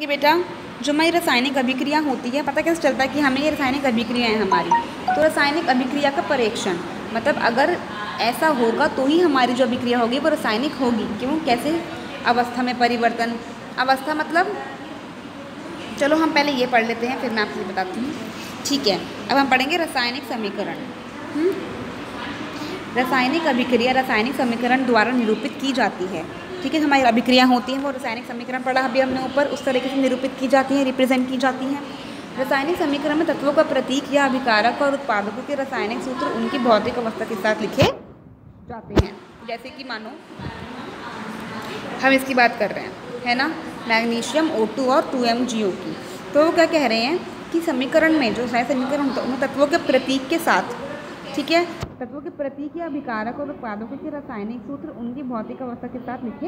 कि बेटा जो हमारी रासायनिक अभिक्रिया होती है, पता कैसे चलता है कि हमें ये रासायनिक अभिक्रिया है हमारी। तो रासायनिक अभिक्रिया का परीक्षण मतलब अगर ऐसा होगा तो ही हमारी जो अभिक्रिया होगी वो रासायनिक होगी। क्यों, कैसे? अवस्था में परिवर्तन। अवस्था मतलब, चलो हम पहले ये पढ़ लेते हैं फिर मैं आपको बताती हूँ। ठीक है, अब हम पढ़ेंगे रासायनिक समीकरण। रासायनिक अभिक्रिया रासायनिक समीकरण द्वारा निरूपित की जाती है। ठीक है, हमारी अभिक्रिया होती हैं वो रासायनिक समीकरण पढ़ा अभी हमने ऊपर, उस तरीके से निरूपित की जाती हैं, रिप्रेजेंट की जाती हैं। रासायनिक समीकरण में तत्वों का प्रतीक या अभिकारक और उत्पादकों के रासायनिक सूत्र उनकी भौतिक अवस्था के साथ लिखे जाते हैं। जैसे कि मानो हम इसकी बात कर रहे हैं, है ना, मैग्नीशियम O2 और 2MgO की। तो वो क्या कह रहे हैं कि समीकरण में जो समीकरण होता है उनमें तत्वों के प्रतीक के साथ, ठीक है, तत्वों के प्रतीक या अभिकारक और उत्पादकों के रासायनिक सूत्र उनकी भौतिक अवस्था के साथ लिखे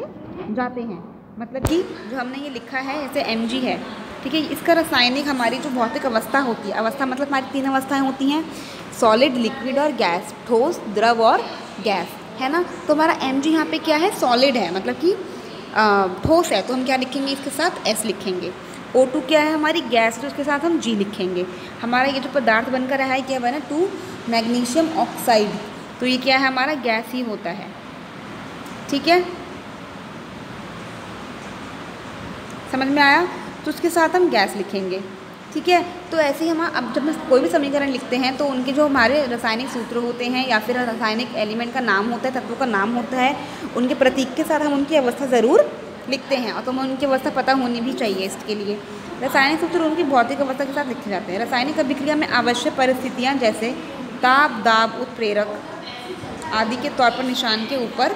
जाते हैं। मतलब कि जो हमने ये लिखा है जैसे Mg है, ठीक है, इसका रासायनिक हमारी जो भौतिक अवस्था होती है, अवस्था मतलब हमारी 3 अवस्थाएं होती हैं, सॉलिड, लिक्विड और गैस, ठोस, द्रव और गैस, है ना। तो हमारा Mg यहाँ पे क्या है, सॉलिड है, मतलब कि ठोस है, तो हम क्या लिखेंगे, इसके साथ S लिखेंगे। O2 क्या है, हमारी गैस, तो उसके साथ हम G लिखेंगे। हमारा ये जो पदार्थ बनकर रहा है क्या बना, 2 मैग्नीशियम ऑक्साइड, तो ये क्या है, हमारा गैस ही होता है। ठीक है, समझ में आया। तो उसके साथ हम गैस लिखेंगे। ठीक है, तो ऐसे ही हम अब जब कोई भी समीकरण लिखते हैं तो उनके जो हमारे रासायनिक सूत्र होते हैं या फिर रासायनिक एलिमेंट का नाम होता है, तत्वों का नाम होता है, उनके प्रतीक के साथ हम उनकी अवस्था ज़रूर लिखते हैं। और तो हमें उनकी अवस्था पता होनी भी चाहिए इसके लिए। रासायनिक सूत्र उनकी भौतिक अवस्था के साथ लिखे जाते हैं। रासायनिक अभिक्रिया में आवश्यक परिस्थितियाँ जैसे ताप, दाब, उत्प्रेरक आदि के तौर पर निशान के ऊपर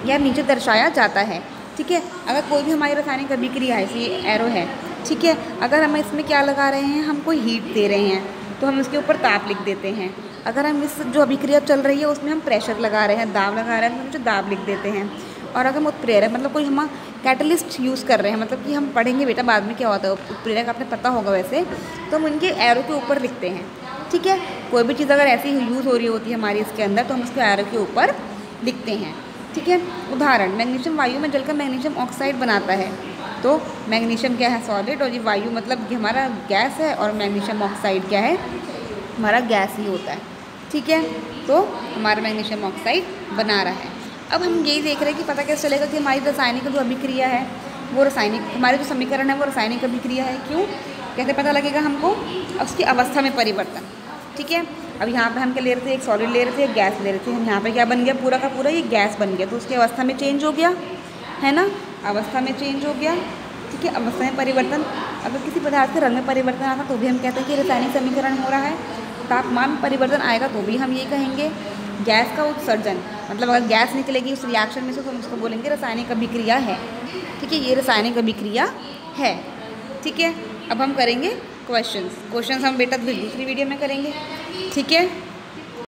या नीचे दर्शाया जाता है। ठीक है, अगर कोई भी हमारी रासायनिक अभिक्रिया है, ये एरो है, ठीक है, अगर हम इसमें क्या लगा रहे हैं, हम कोई हीट दे रहे हैं तो हम इसके ऊपर ताप लिख देते हैं। अगर हम इस जो अभिक्रिया चल रही है उसमें हम प्रेशर लगा रहे हैं, दाब लगा रहे हैं, तो हम जो दाब लिख देते हैं। और अगर हम उत्प्रेरक मतलब कोई हम कैटलिस्ट यूज़ कर रहे हैं, मतलब कि हम पढ़ेंगे बेटा बाद में क्या होता है, उत्प्रेरक आपने पता होगा वैसे, तो हम उनके एरो के ऊपर लिखते हैं। ठीक है, कोई भी चीज़ अगर ऐसी यूज़ हो रही होती है हमारी इसके अंदर तो हम उसके एरो के ऊपर लिखते हैं। ठीक है, उदाहरण, मैग्नीशियम वायु में जलकर मैग्नीशियम ऑक्साइड बनाता है। तो मैग्नीशियम क्या है, सॉलिड, और ये वायु मतलब कि हमारा गैस है, और मैग्नीशियम ऑक्साइड क्या है, हमारा गैस ही होता है। ठीक है, तो हमारा मैग्नीशियम ऑक्साइड बना रहा है। अब हम यही देख रहे हैं कि पता कैसे चलेगा कि हमारी रासायनिक जो अभिक्रिया है वो रासायनिक, हमारे जो समीकरण है वो रासायनिक अभिक्रिया है। क्यों, कैसे पता लगेगा हमको, उसकी अवस्था में परिवर्तन। ठीक है, अब यहाँ पे हम क्या ले रहे थे, एक सॉलिड ले रहे थे, एक गैस ले रहे थे, हम यहाँ पे क्या बन गया, पूरा का पूरा ये गैस बन गया, तो उसकी अवस्था में चेंज हो गया, है ना, अवस्था में चेंज हो गया। ठीक है, अवस्था में परिवर्तन। अगर किसी पदार्थ के रंग में परिवर्तन आता तो भी हम कहते हैं कि रासायनिक समीकरण हो रहा है। तापमान में परिवर्तन आएगा तो भी हम ये कहेंगे। गैस का उत्सर्जन मतलब अगर गैस निकलेगी उस रिएक्शन में से तो हम उसको बोलेंगे रासायनिक अभिक्रिया है। ठीक है, ये रासायनिक अभिक्रिया है। ठीक है, अब हम करेंगे क्वेश्चंस हम बेटा दूसरी वीडियो में करेंगे। ठीक है।